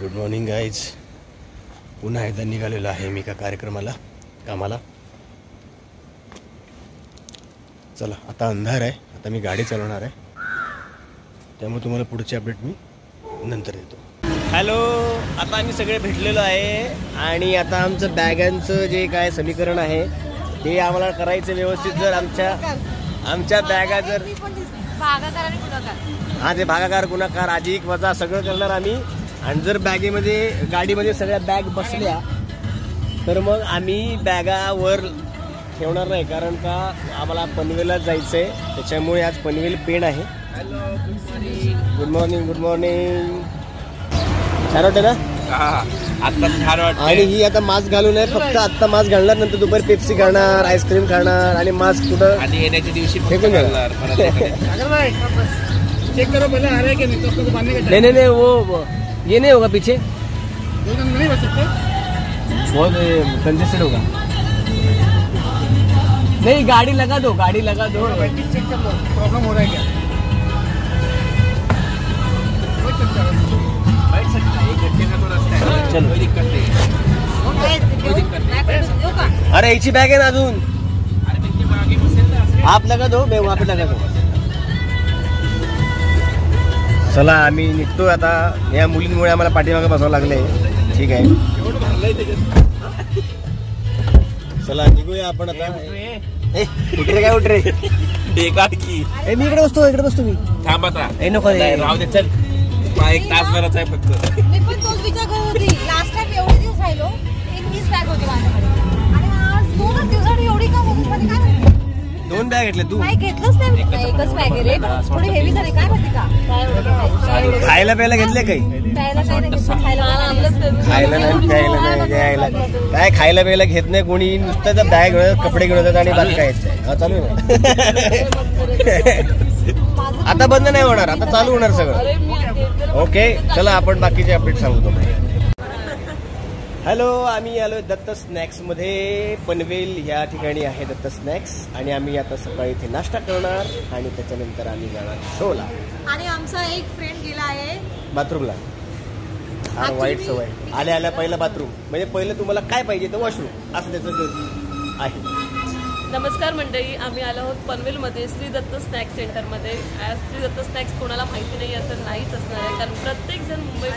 Good morning guys. पुन्हा एकदा निघालेलो आहे मी एका कामाला. चला आता अंधार आहे, आता मी गाडी चालवणार आहे, त्यामुळे तुम्हाला पुढची अपडेट मी नंतर देतो. हॅलो, आता आम्ही सगळे भेटलेलो आहे आणि आता आमचं बॅगांचं जे काय समीकरण आहे ते आम्हाला करायचं व्यवस्थित. जर आमच्या बॅगा जर हा ते भागाकार गुणाकार अधिक वजा सगळं करणार आम्ही. आणि जर गाडीमध्ये सगळ्या बॅग बसल्या तर मग आम्ही बॅगावर ठेवणार नाही, कारण का आम्हाला पनवेलला जायचं आहे, त्याच्यामुळे आज पनवेल पेण आहे. Good morning. छान वाटतं ना? आता छान वाटतं. आणि ही आता मास्क घालून आहे, फक्त आता मास्क घालणार, नंतर दुपारी पेप्सी खाणार, आईस्क्रीम खाणार आणि मास्क कुठं आणि येण्याच्या दिवशी फेकून घालणार. चेक करो पहले आ रहा है कि नहीं, तो आपको बांधने का नहीं वो ये नहीं होगा पीछे, दो जन नहीं बच सकते, बहुत कंजेस्टेड होगा. नहीं गाड़ी लगा दो. चेक कर लो प्रॉब्लम हो रहा है क्या. बैठ सकता है, 1 घंटे का तो रास्ता है. चलो. कोई दिक्कत नहीं. अरे याची बॅग आहे ना अजून. अरे त्यांची मागे बसेल ना असं. आप लगा दो, मैं वहाँ पे लगा दो. चला आम्ही निघतोय आता. या मुलींमुळे आम्हाला पाठीमागे बसावं लागले. ठीक आहे, चला निघूया आपण आता. उठ रे बेकार की. मी इकडे बसतो मी. थांब आता. नको राहू दे, चल. 1 तासभराचा आहे फक्त. मी पण तोच विचार करत होती. लास्ट टाइम एवढे दिवस राहिलो, 21 बॅग होती माझ्याकडे आणि आज 2च दिवसात एवढी का होती काय माहिती. 2 बॅग घेतले तू? नाही घेतलंच नाही, एकच बॅग आहे रे. थोडी हेवी झाली काय माहिती का. खायला प्यायला घेतले काही? प्यायला काय नाही घेतलं, खायला नाही प्यायला नाही द्यायला काय. खायला प्यायला घेत नाही कोणी, नुसतं तर बॅग कपडे घेऊन येतात आणि बाकी काय चालू आहे. आता बंद नाही होणार, आता चालू होणार सगळं. ओके चला आपण बाकीचे अपडेट सांगू तुम्हाला. हॅलो, आम्ही आलो दत्त स्नॅक्स मध्ये. पनवेल या ठिकाणी आहे दत्त स्नॅक्स आणि आम्ही आता सकाळी इथे नाश्ता करणार आणि त्याच्यानंतर आम्ही जाणार शोला. आणि आमचा एक फ्रेंड गेला आहे बाथरूमला. हा वाईट सवय. आल्या पहिला बाथरूम म्हणजे पहिलं तुम्हाला काय पाहिजे तर वॉशरूम असं त्याचं आहे. नमस्कार मंडळी, आम्ही आलो आहोत पनवेलमध्ये श्री दत्त स्नॅक्स सेंटरमध्ये. श्री दत्त स्नॅक्स कोणाला माहिती नाही असं नाहीच असणार आहे, कारण प्रत्येक जण मुंबई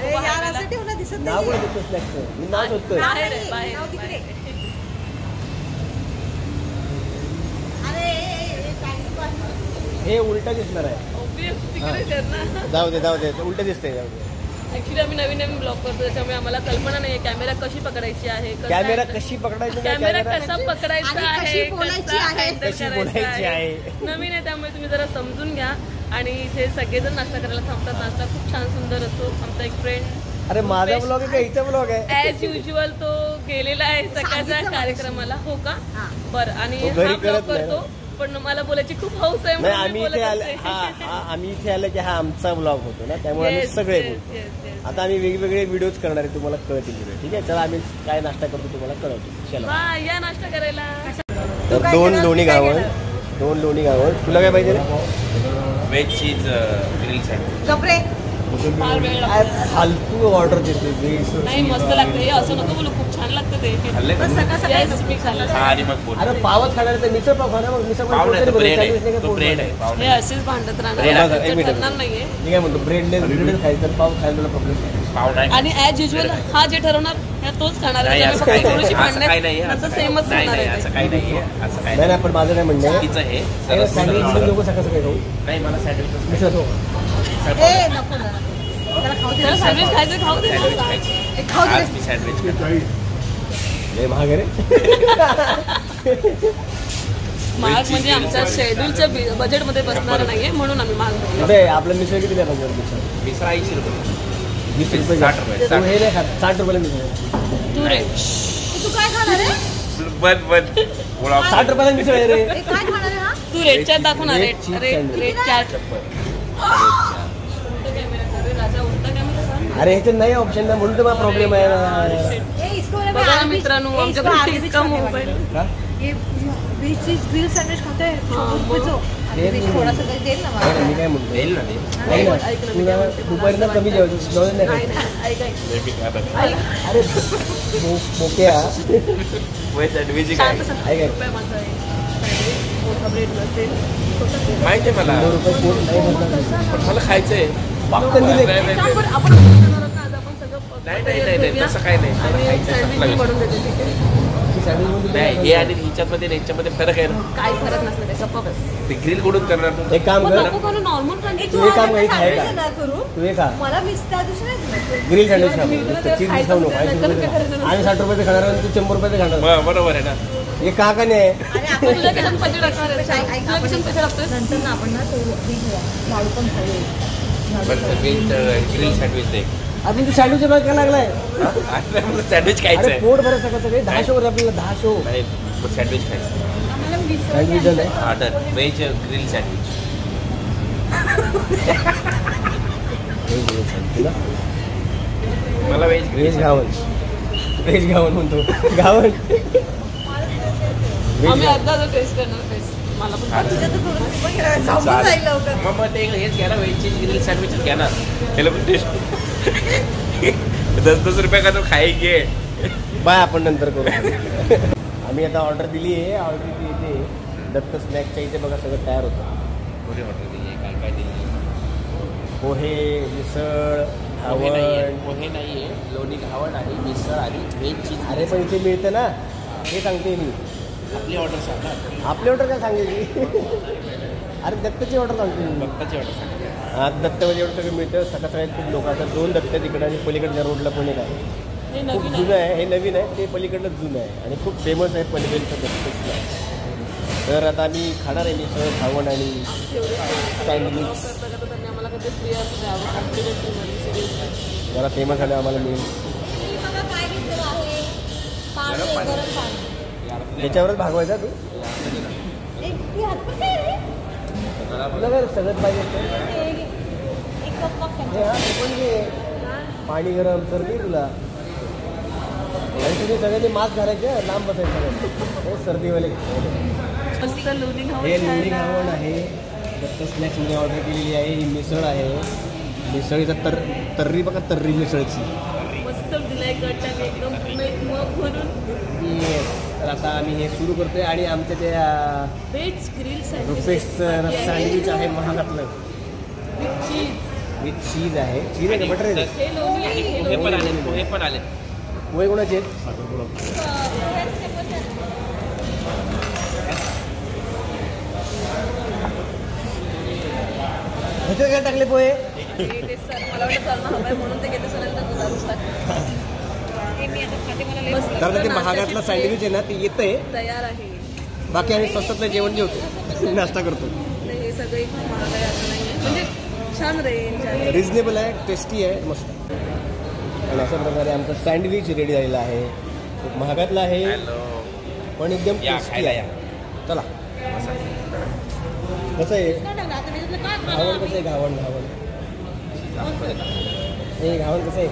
दिसत नाव कोण दत्त स्नॅक्स मी नाव शोधतोय. बाहेर आहे, बाहेर. हे उलट दिसणार आहे. जाऊ दे उलट दिसतंय. जाऊ दे. ऍक्च्युली आम्ही नवीन ब्लॉग करतो, त्याच्यामुळे आम्हाला कल्पना नाही कॅमेरा कशी पकडायची आहे, कॅमेरा कशी पकडायची, कॅमेरा कसा पकडायचा आहे, कशी बोलायची आहे. नवीन आहे त्यामुळे तुम्ही जरा समजून घ्या. आणि इथे सगळेजण नाश्ता करायला थांबतात. नाश्ता खूप छान सुंदर असतो. आमचा एक फ्रेंड, अरे माझा ब्लॉग आहे का हिचा ब्लॉग आहे? ॲज युज्युअल तो गेलेला आहे सकाळच्या कार्यक्रमाला. हो का, बरं. आणि हा ब्लॉग करतो, पण मला बोलायची खूप हौस आहे. आम्ही इथे आलं की हा आमचा ब्लॉग होतो ना, त्यामुळे आम्ही सगळे बोलतो. आता आम्ही वेगवेगळे व्हिडिओज करणार आहे, तुम्हाला कळतील. ठीक आहे, चला आम्ही काय नाश्ता करतो तुम्हाला कळवतो. चला या नाश्ता करायला. तर 2 लोणी घावण. तुला काय पाहिजे? Veg cheese grill sandwich. कपडे फालतू ऑर्डर देते. नाही, मस्त लागते. असं नको बोलू, खूप छान लागतं ते. खाल्ले का? Yes, मी खाल्लं. आणि मग बोल. अरे पावच खाणार तर मिसळ पाव खाणार. मग मिसळ पाव नाही, तो ब्रेड आहे. तो ब्रेड आहे, पाव हे नाही. असेच भांडत Bread राहणार, आहे. करणार नाहीये. मी काय म्हणतो, ब्रेड खायचं तर पाव खायला तुला प्रॉब्लेम नाही. पाव नाही. आणि ऍज युज्युअल हा जे ठरवणार तोच खाणार नाही, आहे. असं काही नाही. थोडीशी असं काही भांडण्यात नाही. नंतर सेमच नाही, होणार नाही, आहे असं ते. काही नाहीये. असं काही नाही पण माझं काय म्हणणं आहे, चुकीचं आहे. सँडविच लोक सकाळ सकाळी खाऊ. नाही, मला सँडविच मिसळ पाव नको ना, त्याला खाऊ दे. त्याला सँडविच खायचं, खाऊ दे ना. खाऊ दे. आज मी सँडविच खातो. लय महाग आहे रे. महाग म्हणजे आमच्या शेड्यूलच्या बजेटमध्ये बसणार नाहीये, म्हणून आम्ही महाग घेतलं. कुठे आपलं मिसळ किती द्या पाहिजे? मिसळ 80 रुपये. 20 रुपये. 60 रुपये. तू हे नाही खात, 60 रुपयाला मिसळ. तू रे तू काय खाणार आहे? बंद 60 रुपयाला मिसळ आहे रे. काय खाणार आहे हा? तू रेट चार्ट दाखव ना. Rate chart. अरे ह्याच्यात नाही ऑप्शन ना, म्हणून तर मला प्रॉब्लेम आहे ना. बघा ना मित्रांनो, आमच्याकडे इतका मोबाईल. ये बीच ग्रिल सैंडविच खाते हैं 100 रुपये. आणि ते थोडासा तरी देईल ना मला. मी काय म्हणतो येईल ना ते नाही ना, ऐक ना, तुला दुपारीला कमी जेवतो जेवण नाही नाही खायचं. नाही ऐक ऐक मी काय बघ. ऐक अरे मोक्या वय सँडविच काय शांत ऐक, ऐक. रुपये माझा आहे सँडविच, मोठा ब्रेड नसेल छोटा bread. माहिती आहे मला 100 रुपये पोट नाही भरणार. पण मला खायचंय बापकन दिले. आपण आपण करणार आहोत ना, आज आपण सगळं नाही, तसं काही नाही. मला आणि खायचंय, सँडविच संपला बनवून देते ठीक आहे. नाही हे आणि हिच्यामध्ये आणि ह्याच्यामध्ये फरक आहे ना काही फरक नसलं ते गप्पा बस. ते ग्रिल कुठून करणार तू एक काम मग कर नको करू नॉर्मल सँडविच. तू एक काम कर, हे खाय का? सँडविच करू तू हे खा मला मिस त्या दिवशी नाही दिलं. ग्रिल सँडविच खा मी तुला ते चीज खायचं खाऊ नको असेल, 80 तर रुपये काय करायचं? आम्ही 60 रुपये खाणार आणि तू 100 रुपये खाणार बरोबर आहे ना. हे का का नाही आणि तुझ्या आपण कशात पैसे टाकणार आहेस? ऐक, ऐक, तुझ्या आपण कशात पैसे टाकतोयस? नंतर ना आपण ना तो हे घेऊया लाडू पण खाऊया. ग्रिल सँडविच दे. आपण तू सँडविच बघ काय लागलाय मला सँडविच अरे खायचंय पोट भरत सगळं सगळे 10 शो आपल्याला 10 शो नाही सँडविच खायचं आम्हाला मिसळ सँडविच घ्यायची. आहे ऑर्डर व्हेज ग्रिल सँडविच. मला व्हेज व्हेज घावन व्हेज घावन म्हणतो घावन आम्ही अर्धा टेस्ट करणार टेस्ट. मला पण तुझं तर थोडं तरी पण घ्यायला संपून जाईल लवकर. मग ते हेच घ्या ना व्हेज चीज ग्रिल सँडविचच घ्या ना. हे लोक टेस्ट 10-10 रुपये का तो खाएंगे. बाय आपण नंतर करू आम्ही आता ऑर्डर दिली आहे ऑर्डर ती येते दत्त स्नॅक्सच्या इथे बघा सगळं तयार होतं कोणी ऑर्डर दिली काय काय दिली. पोहे मिसळ पोहे नाहीये घावण पोहे नाहीये लोणी घावण आहे मिसळ आणि व्हेज चीज. अरे पण इथे मिळतं ना हे सांगते मी आपली ऑर्डर सांगा. आपली ऑर्डर काय सांगायची अरे दत्तची ऑर्डर सांगते मी भक्ताची ऑर्डर सांगा. आज दत्तमध्ये एवढं सगळं मिळतं सकाळ सकाळी खूप लोक असतात 2 दत्त तिकडे आणि पलीकडच्या रोडला पण एक आहे हे खूप नवीन जुनं आहे. आहे हे नवीन आहे ते पलीकडलं जुनं आहे आणि खूप फेमस आहे पनवेलचं दत्त तर आता आम्ही खाणार आहे मिसळ घावण आणि एवढे सँडविच करता करता त्यांनी आम्हाला कधी फ्री असं द्यावं कॉम्प्लिमेंटरीमध्ये सिरियसली. जरा फेमस झालं आम्हाला मिळेल हे बघा काय घेतलेलं आहे. पाणी आहे, गरम पाणी. याच्यावरच भागवायचा तू एक ती हातभर काय रे? तुला काय सगळं पाहिजे तर? एक कप मग हे त्यांचं. हा, हे पण घे. पाणी गरम सर्दी तुला आणि तुम्ही सगळ्यांनी मास्क घालायचे लांब बसायचं हे सर्दीवाले मस्त लोणी घावण हे लोणी खायला. घावण आहे दत्त स्नॅक्समध्ये ऑर्डर केलेली आहे ही मिसळ आहे मिसळीचा तर्री बघा तर्री मिसळची मस्त दिलाय गटाने एकदम पूर्ण एक मग भरून येस तर आता आम्ही हे सुरू करतोय आणि आमच्या त्या व्हेज ग्रिल रुपेशचं सँडविच आहे महागातलं विथ चीज. विथ चीज आहे चीज आहे का बटर आहे हे लोणी आणि हे पोहे पण आले पोहे पण आले. पोहे कोणाचे आहेत ह्याच्यात काय टाकले पोहे ते सर मला वाटतं चालणं हवं आहे म्हणून ते घेते सरांना दुधारूच टाकते. हे मी आता खाते मला लई मस्त कारण ते नाश्त्याची महागातलं plate सँडविच आहे ना ते येतंय तयार आहे. बाकी आम्ही स्वस्तातलं जेवण जेवतो नाश्ता करतो नाही, हे सगळं एक महाग आहे असं नाही आहे म्हणजे छान रेंज आहे. रिजनेबल आहे टेस्टी आहे मस्त आणि अशा प्रकारे आमचं सँडविच रेडी झालेलं आहे खूप महागातलं आहे हॅलो पण एकदम या टेस्टी खायला आहे या. चला कसं आहे काय टाकलं? आता मी त्यातलं काय घावण खाणार? कसं आहे घावण हे घावण कसं आहे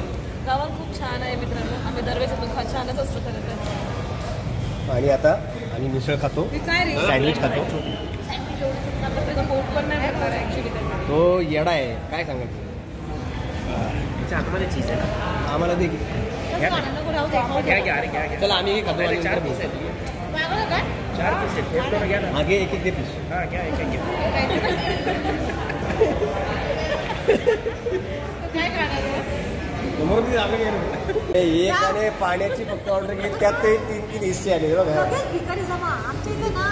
गावात खूप छान आहे मित्रांनो. आम्ही दरवेळेस येतो छानच असतं खरं तर. आणि आता आम्ही मिसळ खातो हे काय रे? सँडविच खातो सँडविच एवढं आता त्याचं पोट पण नाही भरणार ॲक्च्युली त्याचं. तो येडा आहे काय सांगायचं त्याच्या आतमध्ये चीज आहे ना. आम्हाला दे की. कसं खाणार? नको राहू दे, खाऊ घ्या दे. घ्या अरे घ्या घ्या. चला आम्ही हे खातो आणि 4 नंतर पीस बोलतो. आहेत. मागवलं का? 4 पीस आहेत. एक दोन घ्या ना. मागे एक एक दे पीस हा घ्या एक एक घ्या. काय खाणार आहे? समोर ती आम्ही एक आणि पाण्याची फक्त ऑर्डर केली त्यात ते 3-3 हिस्से आले बघा सगळेच भिकारी जमा. आमच्या इथे ना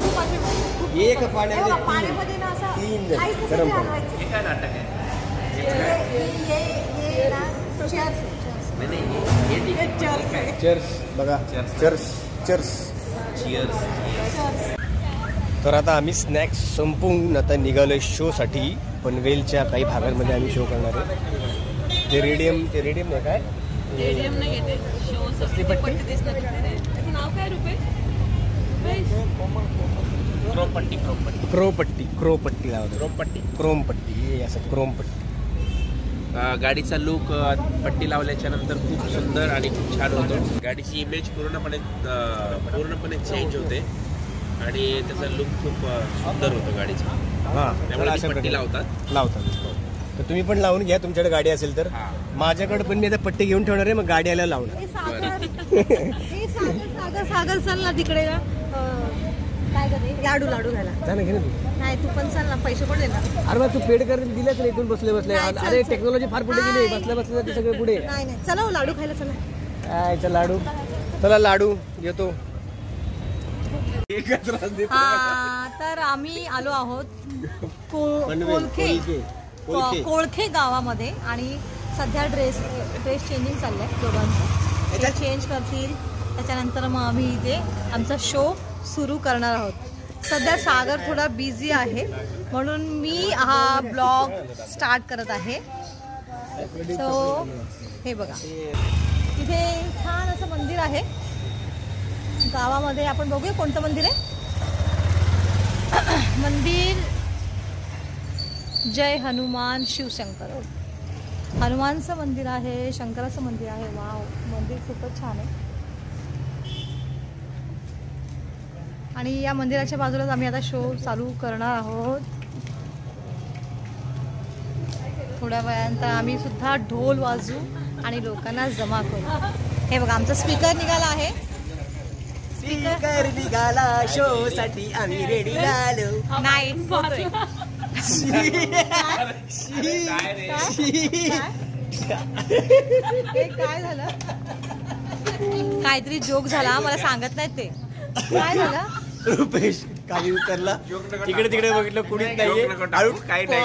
खूप असे एक पाण्यामध्ये हे बघा, तीन. पाण्यामध्ये ना असं 3 जण काहीच नसेल गरम ते पाणी. हलवायचं. हे काय नाटक आहे. हे ना cheers. नाही नाही हे ठीक हे cheers आहे. चर्च बघा Cheers. Church church cheers. Cheers. तर आता आम्ही स्नॅक्स संपवून आता निघालोय शोसाठी पनवेलच्या काही भागांमध्ये आम्ही शो करणार आहे ते रेडियम नाही काय रेडियम नाही घेते शो कसली पट्टी? दिसणार आहे. त्याचं नाव काय रुपये? क्रोपट्टी क्रोपट्टी लावतो क्रोपट्टी. क्रोमपट्टी हे असं क्रोमपट्टी गाडीचा लुक पट्टी लावल्याच्या नंतर खूप सुंदर आणि खूप छान होतो. गाडीची इमेज पूर्णपणे चेंज होते आणि त्याचा लुक खूप सुंदर होतो गाडीचा. हां त्यामुळे अशा ती पट्टी प्रकारे लावतात. तर तुम्ही पण लावून घ्या तुमच्याकडे गाडी असेल तर. हा. माझ्याकडे पण मी आता पट्टी घेऊन ठेवणार आहे, मग गाडी आल्याला लावणार. हे सागर चल ना तिकडे ना. काय करते लाडू घ्यायला. जा ना, घे ना तू. नाही तू पण चल ना, पैसे पण देणार. अरे मग तू पेड करून दिलेच नाही इथून बसले नाही, चल, अरे चल. टेक्नॉलॉजी फार पुढे गेली, नाही. बसल्या ते सगळे पुढे. नाही चला हो, लाडू खायला चला. काय चल लाडू, चला लाडू घेतो. तर आम्ही आलो आहोत पनवेल, कोळखे गावामध्ये आणि सध्या ड्रेस चेंजिंग चाललंय दोघांचं. ते चेंज करतील, त्याच्यानंतर मग आम्ही इथे आमचा शो सुरू करणार आहोत. सध्या सागर थोडा बिझी आहे म्हणून मी हा ब्लॉग स्टार्ट करत आहे. सो हे बघा, इथे छान असं मंदिर आहे गावामध्ये. आपण बघूया कोणतं मंदिर आहे. मंदिर जय हनुमान शिवशंकर. हनुमानचं मंदिर आहे, शंकराचं मंदिर आहे. वाव, मंदिर खूपच छान आहे. आणि या मंदिराच्या बाजूलाच आम्ही आता शो चालू करणार आहोत. थोड्या वेळानंतर आम्ही सुद्धा ढोल वाजू आणि लोकांना जमा करू. हे बघा, आमचा स्पीकर निघाला आहे. स्पीकर निघाला, शो साठी आम्ही रेडी झालो. नाही होतोय. काय झालं? काहीतरी जोक झाला, मला सांगत नाहीत ते. काय झालं? रुपेश काही उतरला, तिकडे तिकडे बघितलं कुणीच नाहीये. काही नाही.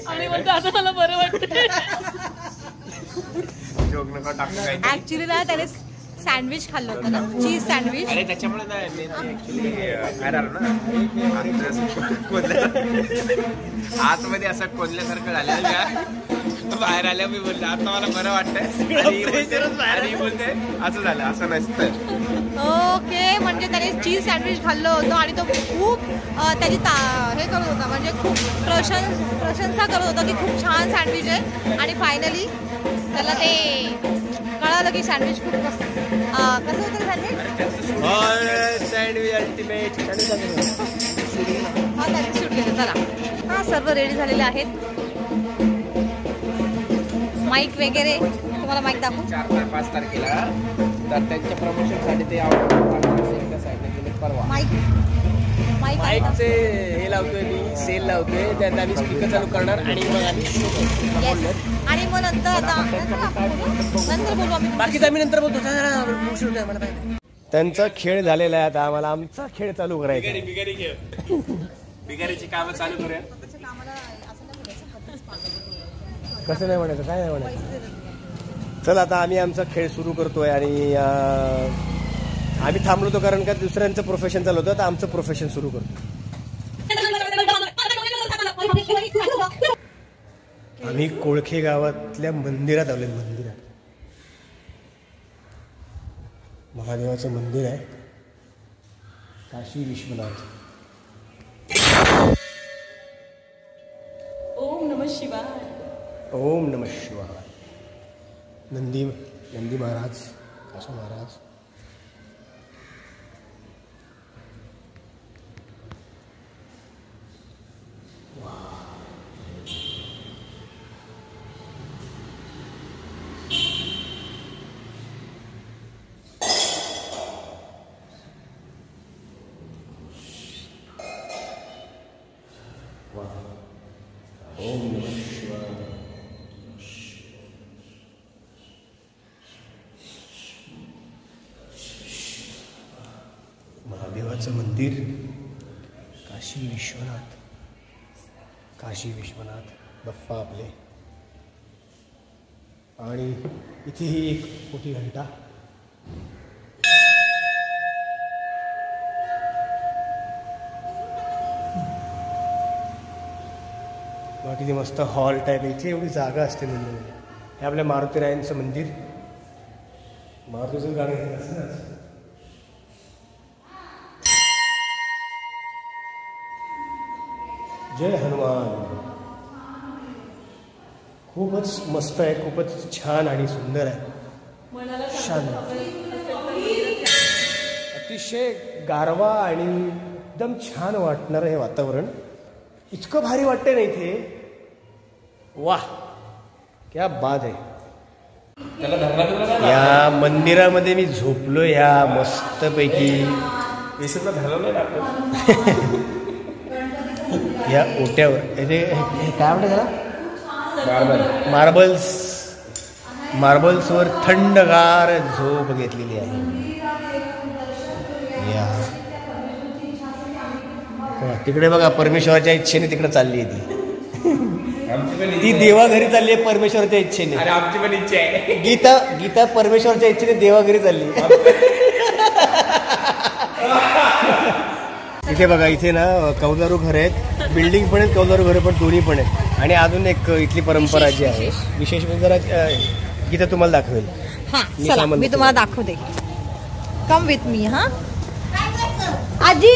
आणि म्हणतो आता मला बरं वाटतं. जोक नको टाकू काही. ऍक्च्युली ना त्याने सँडविच खाल्लं होतं ना, चीज सँडविच. अरे त्याच्यामुळे नाही, मी ऍक्च्युली बाहेर आलो ना, आतमध्ये असं कोंदल्यासारखं झालेलं का, बाहेर आल्या मी बोलले आता मला बरं वाटतंय आणि बोलते असं झालं, असं नसतं. ओके, म्हणजे त्याने चीज सँडविच खाल्लं होतं आणि तो खूप त्याची हे करत होता, म्हणजे खूप प्रशंसा करत होता की खूप छान सँडविच आहे. आणि फायनली त्याला ते कळालं की सँडविच खूप कसं होतं सँडविच. Sandwich ultimate. हा त्यांनी शूट केलं. चला, हा सर्व रेडी झालेले आहेत. माईक वगैरे तुम्हाला माईक दाखवू. 4-5 तारखेला तर त्यांच्या प्रमोशनसाठी ते परवा माईकचे हे लावतोय मी, सेल लावतोय, त्यात आम्ही स्पीकर चालू करणार आणि मग आम्ही आणि मग नंतर बोलू आम्ही. बाकीचं आम्ही नंतर बोलतो. त्यांचा खेळ झालेला आहे, आता आम्हाला आमचा खेळ चालू करायचा आहे. बिगारीची कामं चालू करूया. कसं नाही म्हणायचं, काय नाही म्हणायचं. चल आता आम्ही आमचा खेळ सुरू करतोय आणि आम्ही थांबलो होतो कारण का दुसऱ्यांचं प्रोफेशन चालू होतं, तर आमचं प्रोफेशन सुरू करतो. आम्ही कोळखे गावातल्या मंदिरात आलोय. मंदिरात महादेवाचं मंदिर आहे, काशी विश्वनाथ. ओम नमः शिवाय. ओम नमः शिवाय. नंदी महाराज, काशी महाराज. ओम नमः शिवाय. महादेवाचं मंदिर, काशी विश्वनाथ बाप्पा आपले. आणि इथेही एक मोठी घंटा. किती मस्त हॉल टाईप. इथे एवढी जागा असते मंदिर. हे आपल्या मारुतीरायांचं मंदिर. मारुतीचं गाणं हे असं ना. जय हनुमान. खूपच मस्त आहे, खूपच छान आणि सुंदर आहे. शांत, अतिशय गारवा आणि एकदम छान वाटणारं हे वातावरण. इतकं भारी वाटतंय ना इथे. वाह क्या बात आहे. या मंदिरामध्ये मी झोपलो या मस्तपैकी या ओट्यावर. हे काय म्हणतात त्याला? मार्बल्सवर थंडगार झोप घेतलेली आहे. या तिकडे बघा परमेश्वराच्या इच्छेने तिकडे चालली आहे ती देवाघरी चालली आहे परमेश्वराच्या इच्छेने. अरे आमची पण इच्छा आहे. गीता परमेश्वराच्या इच्छेने देवाघरी चालली. इथे बघा इथे ना कौलारू घर आहेत, बिल्डिंग पण आहेत, कौलारू घर पण दोन्ही पण आहेत. आणि अजून एक इथली परंपरा जी आहे विशेष म्हणजे जरा गीता तुम्हाला दाखवेल. चला मी तुम्हाला दाखवते. Come with me. हा आजी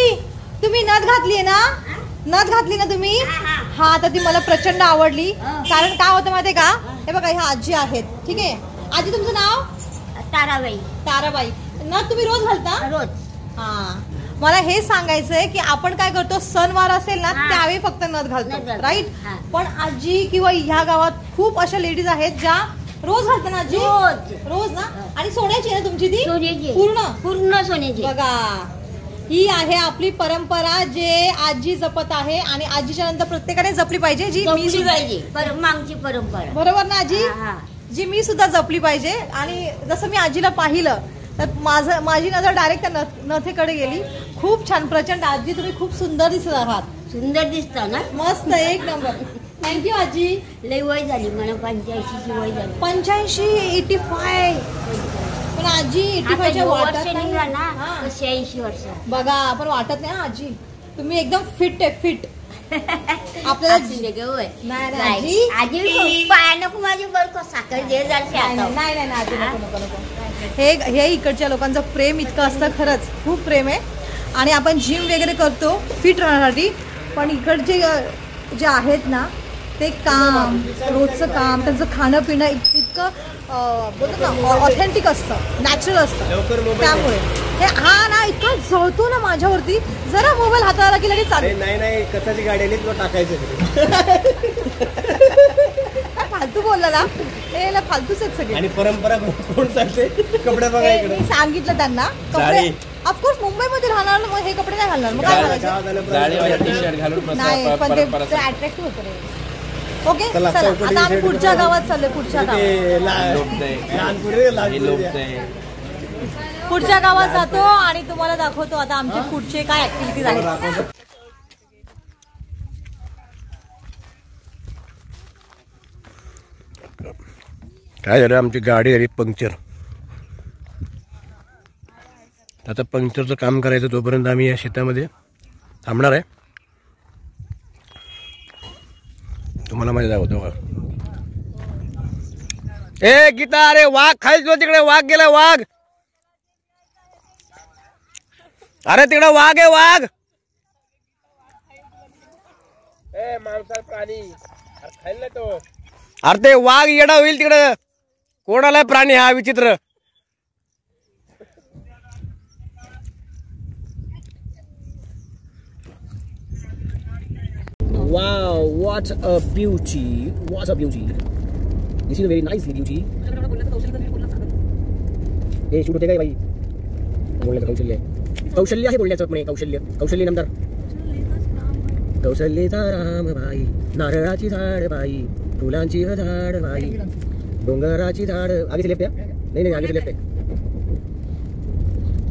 तुम्ही नथ घातली ना, नथ घातली ना तुम्ही. हा तर ती मला प्रचंड आवडली. कारण काय होतं माहितीये का, हे बघा ह्या आजी आहेत. ठीक आहे आजी तुमचं नाव? ताराबाई. ताराबाई. नथ तुम्ही रोज घालता? रोज. हा मला हे सांगायचंय की आपण काय करतो, सणवार असेल ना त्यावेळी फक्त नथ घालतो राईट. पण आजी किंवा ह्या गावात खूप अशा लेडीज आहेत ज्या रोज घालतात ना आजी. रोज ना. आणि सोन्याची ना तुमची ती? सोन्याची. पूर्ण सोन्याची. बघा ही आहे आपली परंपरा जे आजी जपत आहे आणि आजीच्या नंतर प्रत्येकाने जपली पाहिजे. जी मी पाहिजे मागची परंपरा. बरोबर ना आजी? जी मी सुद्धा जपली पाहिजे. आणि जसं मी आजीला पाहिलं तर माझी नजर डायरेक्ट त्या नथेकडे गेली. खूप छान प्रचंड. आजी तुम्ही खूप सुंदर दिसत आहात. सुंदर दिसता ना. मस्त एक नंबर. थँक्यू आजी. लई वय झाली मला 85ची वय झाली. 85 पण आजी 85च्या वाटत नाही ना. 86 वर्ष. बघा पण वाटत नाही आजी तुम्ही एकदम फिट आहे. फिट आपल्याला नाही आजी पाया नको माझी बरं साखर दे जाते. नाही आजी नको नको. हे इकडच्या लोकांचं प्रेम इतकं असतं. खरंच खूप प्रेम आहे. आणि आपण जिम वगैरे करतो फिट राहण्यासाठी. पण इकडचे जे आहेत ना ते काम रोजचं काम त्यांचं खाणं पिणं इतकं बोलतो ना ऑथेंटिक असतं, नॅचरल असतं. त्यामुळे हे हा ना इतका जळतो ना माझ्यावरती. जरा मोबाईल हाताळला की लगेच चालेल. नाही कथाची गाडी आली तुला टाकायचं. फालतू बोलला ना हे फालतूच आहेत सगळे. आणि परंपरा कोण चालते कपडे बघा इकडे. मी सांगितलं त्यांना कपडे ऑफकोर्स मुंबईमध्ये राहणार मग हे कपडे नाही घालणार. मग काय घालायचं? नाही पण ते अट्रॅक्टिव्ह होतं. ओके चला आता आम्ही पुढच्या गावात चाललोय. पुढच्या गावात जातो आणि तुम्हाला दाखवतो आता आमचे पुढचे काय ऍक्टिव्हिटीज आहेत. काय झालं आमची गाडी झाली पंक्चर. आता पंक्चरचं काम करायचं तोपर्यंत आम्ही या शेतामध्ये थांबणार आहे. तुम्हाला माझ्या दाखवतो का. ए गीता अरे वाघ खाली जो तिकडे वाघ गेला. वाघ अरे तिकडे वाघ आहे वाघ. मांसाहारी प्राणी खायला तो. अरे ते वाघ येडा होईल तिकडं. कोणाला प्राणी हा विचित्र. Wow, what a beauty! What a beauty! This is a very nice beauty. हे शूट होते काय बाई. बोलण्याचं कौशल्य आहे. कौशल्य आहे बोलण्याचं पण कौशल्य नामदार. कौशल्यचा राम बाई नारळाची झाड बाई फुलांची झाड बाई डोंगराची झाड. आगे लेफ्ट आहे. नाही आगे लेफ्ट आहे.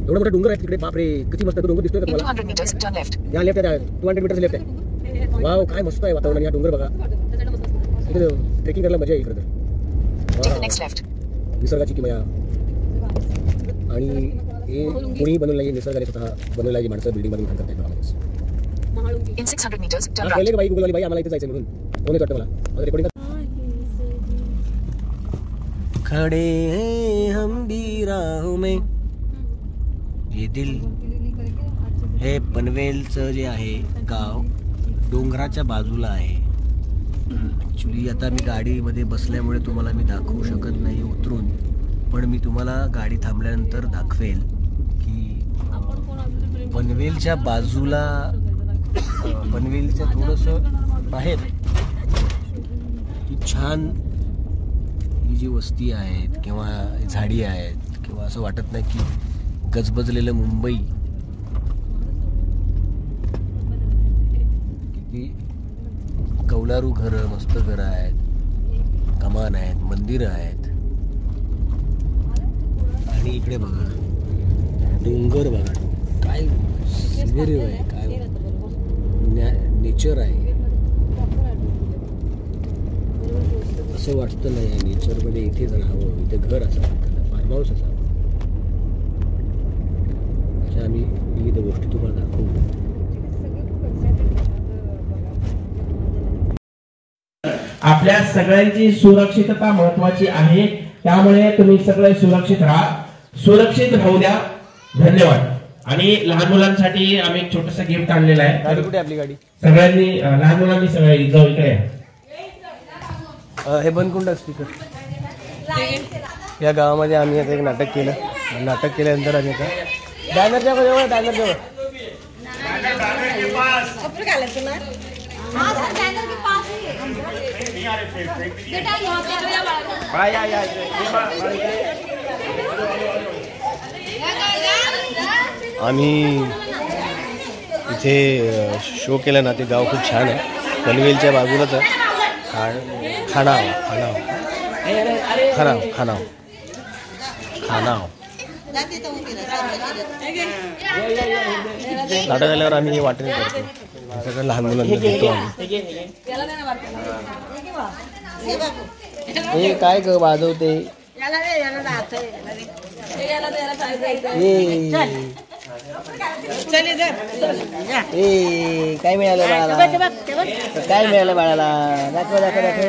एवढा मोठा डोंगर आहे तिकडे. बापरे किती मस्त डोंगर दिसतोय का तुम्हाला. 200 लेफ्ट आहे. 200 मीटर्स लेफ्ट आहे. वाव काय मस्त आहे वातावरण. या डोंगर बघा. इकडे ट्रेकिंग करायला मजा आहे इकडे तर. निसर्गाची किमया. आणि हे कोणी बनवलं नाही. निसर्गाने स्वतः बनवलं आहे. माणसं बिल्डिंग मध्ये करतात. पहिले बाई गुगल बाई आम्हाला इथे जायचं म्हणून कोणी वाटतं मला रेकॉर्डिंग. खडे हैं हम भी राहों में ये दिल. हे पनवेलचं जे आहे गाव डोंगराच्या बाजूला आहे. ॲक्च्युली आता मी गाडीमध्ये बसल्यामुळे तुम्हाला मी दाखवू शकत नाही उतरून. पण मी तुम्हाला गाडी थांबल्यानंतर दाखवेल की पनवेलच्या बाजूला पनवेलच्या थोडंसं बाहेर ही छान ही जी वस्ती आहेत किंवा झाडी आहेत किंवा असं वाटत नाही की गजबजलेलं मुंबई किती कौलारू घरं, मस्त घरं आहेत, कमान आहेत, मंदिरं आहेत. आणि इकडे बघा डोंगर, बघा काय सिनेरी आहे, काय नेचर आहे. असं वाटतं नाही या नेचरमध्ये इथेच राहावं, इथे घर असावं, फार्म हाऊस असावं. अशा आम्ही विविध गोष्टी तुम्हाला दाखवू. आपल्या सगळ्यांची सुरक्षितता महत्वाची आहे, त्यामुळे तुम्ही सगळे सुरक्षित राहा, सुरक्षित राहू द्या. धन्यवाद. आणि लहान मुलांसाठी आम्ही एक छोटस गिफ्ट आणलेलं आहे. गाडी कुठे आपली गाडी? सगळ्यांनी लहान मुलांनी सगळे जाऊ इकडे. हे बंद करून टाक स्पीकर. या गावामध्ये आम्ही आता एक नाटक केलं. नाटक केल्यानंतर आम्ही आता बॅनरच्या जवळ बॅनरच्या आम्ही इथे शो केला ना, ते गाव खूप छान आहे. पनवेलच्या बाजूलाच आहे. खानाव नाटक झाल्यावर आम्ही हे वाटणी करतो. सगळं लहान मुलांना देतो आम्ही. हे काय ग वाजवते? काय मिळालं बाळाला? काय मिळालं बाळाला? दाखव दाखव दाखव.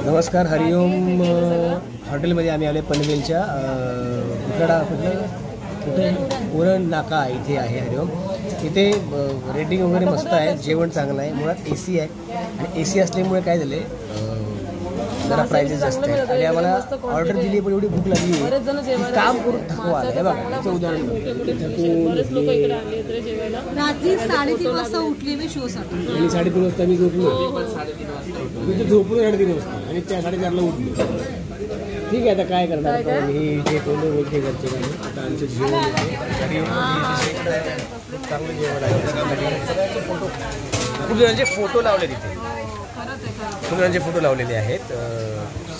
नमस्कार, हरिओम. हॉटेलमध्ये आम्ही आले पनवेलच्या कुठे उरण नाका इथे आहे हरिओम. इथे रेटिंग वगैरे मस्त आहे, जेवण चांगलं आहे, मुळात AC आहे. आणि AC असल्यामुळे काय झाले जरा प्राइजेस जास्त आहेत. आणि आम्हाला ऑर्डर दिली पण एवढी भूक लागली काम करून थकवा आला. हे बघा याचं उदाहरण. रात्री 3:30 वाजता उठली मी शो साठी. आणि 3:30 वाजता मी झोपलो. मी झोपलो 3:30 वाजता आणि 4:30ला उठलो. ठीक आहे, आता काय करणार. हे जे कोणी ओळखे घरचे काही. आता आमचं जेवण चांगलं जेवण आहे. खूप जणांचे फोटो लावले तिथे, खूप जणांचे फोटो लावलेले आहेत.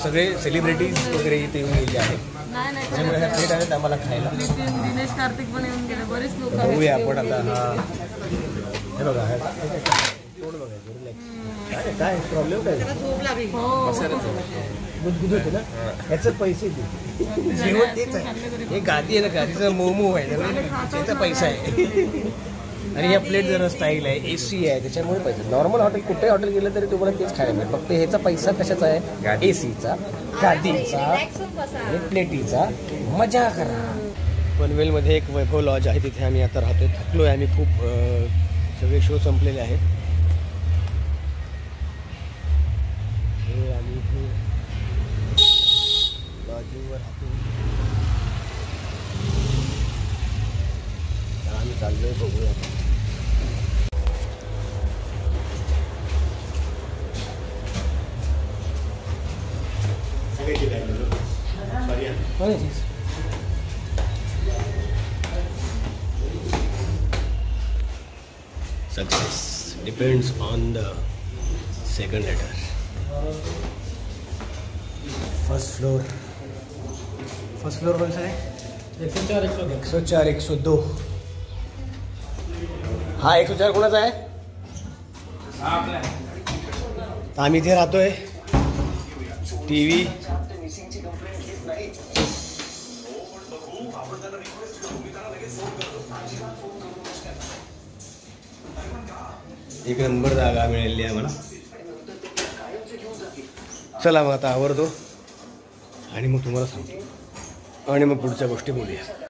सगळे सेलिब्रिटीज वगैरे इथे येऊन गेले आहेत. त्याच्यामुळे ह्या प्लेट आहेत आम्हाला खायला. दिनेश कार्तिक पण येऊन गेले, बरेच लोक बघूया आपण आता. हे बघा तोंड बघायचं, रिलॅक्स. काय प्रॉब्लेम काय गुदगुद होते ना, ह्याचं पैसे दे. जेवण तेच आहे. हे गादी आहे ना, गादीचं मोमो आहे, त्याचा पैसा आहे. आणि ह्या प्लेट जरा स्टाईल आहे, AC आहे, त्याच्यामुळे पैसा. नॉर्मल हॉटेल कुठे हॉटेल गेलं तरी तुम्हाला तेच खायला मिळेल. फक्त ह्याचा पैसा कशाचा आहे? ACचा, गादीचा आणि प्लेटीचा. मजा करा. पनवेलमध्ये एक वैभव लॉज आहे, तिथे आम्ही आता राहतोय. थकलो आहे आम्ही खूप. सगळे शो संपलेले आहेत. हे आम्ही इथे लॉजिंगवर राहतो. आम्ही चाललोय, बघूया. Success depends on the second letter. First floor कौन सा है? 104 102. हा 104 कोणाचा आहे? आम्ही इथे राहतोय. TV एक नंबर जागा मिळाली आहे मला. चला मग आता आवरतो आणि मग तुम्हाला सांगतो आणि मग पुढच्या गोष्टी बोलूया.